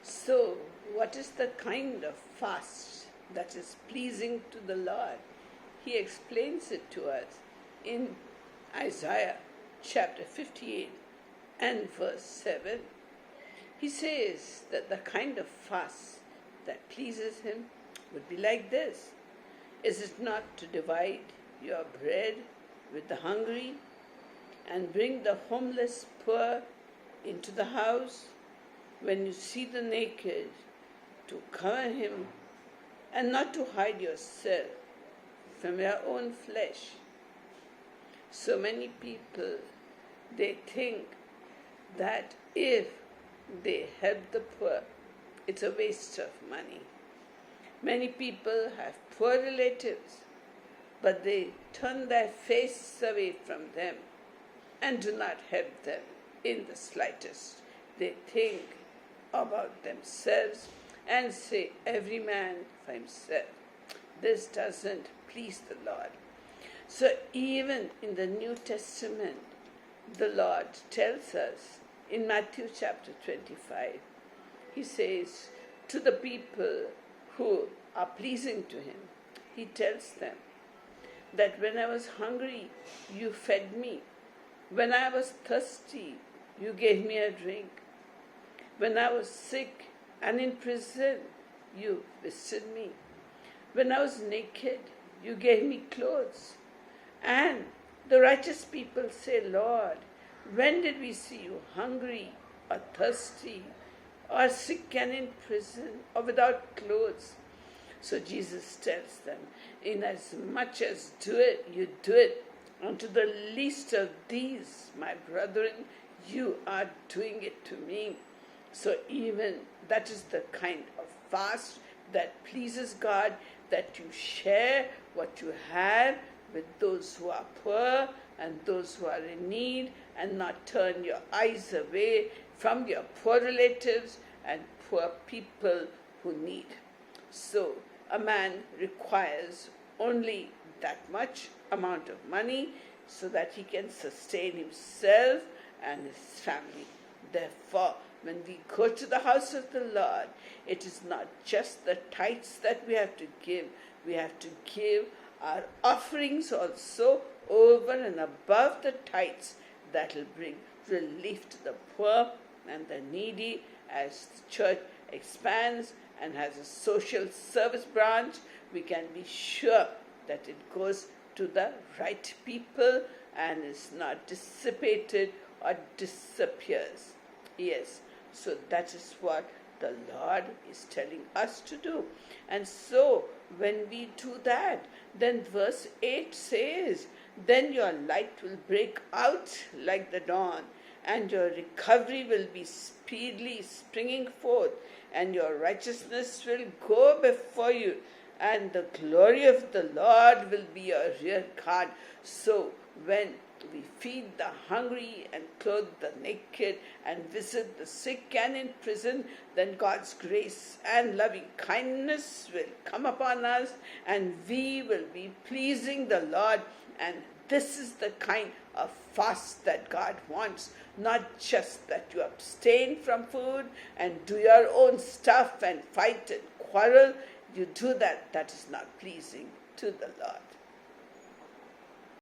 So, what is the kind of fast that is pleasing to the Lord? He explains it to us in Isaiah chapter 58 and verse 7. He says that the kind of fast that pleases him would be like this. Is it not to divide your bread with the hungry and bring the homeless poor into the house? When you see the naked, to cover him and not to hide yourself from your own flesh. So many people, they think that if they help the poor, it's a waste of money. Many people have poor relatives, but they turn their face away from them and do not help them in the slightest. They think about themselves and say, every man for himself. This doesn't please the Lord. So even in the New Testament, the Lord tells us in Matthew chapter 25, he says to the people who are pleasing to him, he tells them that when I was hungry, you fed me. When I was thirsty, you gave me a drink. When I was sick and in prison, you visited me. When I was naked, you gave me clothes. And the righteous people say, Lord, when did we see you hungry or thirsty or sick and in prison or without clothes? So Jesus tells them, inasmuch as you do it unto the least of these, my brethren, you are doing it to me. So even that is the kind of fast that pleases God, that you share what you have with those who are poor and those who are in need, and not turn your eyes away from your poor relatives and poor people who need. So a man requires only that much amount of money so that he can sustain himself and his family. Therefore, when we go to the house of the Lord, it is not just the tithes that we have to give. We have to give our offerings also over and above the tithes that will bring relief to the poor and the needy. As the church expands and has a social service branch, we can be sure that it goes to the right people and is not dissipated or disappears. Yes, so that is what the Lord is telling us to do. And so when we do that, then verse 8 says, then your light will break out like the dawn, and your recovery will be speedily springing forth, and your righteousness will go before you, and the glory of the Lord will be your rear guard. So when we feed the hungry and clothe the naked and visit the sick and in prison, then God's grace and loving kindness will come upon us, and we will be pleasing the Lord. And this is the kind of fast that God wants, not just that you abstain from food and do your own stuff and fight and quarrel. You do that, that is not pleasing to the Lord.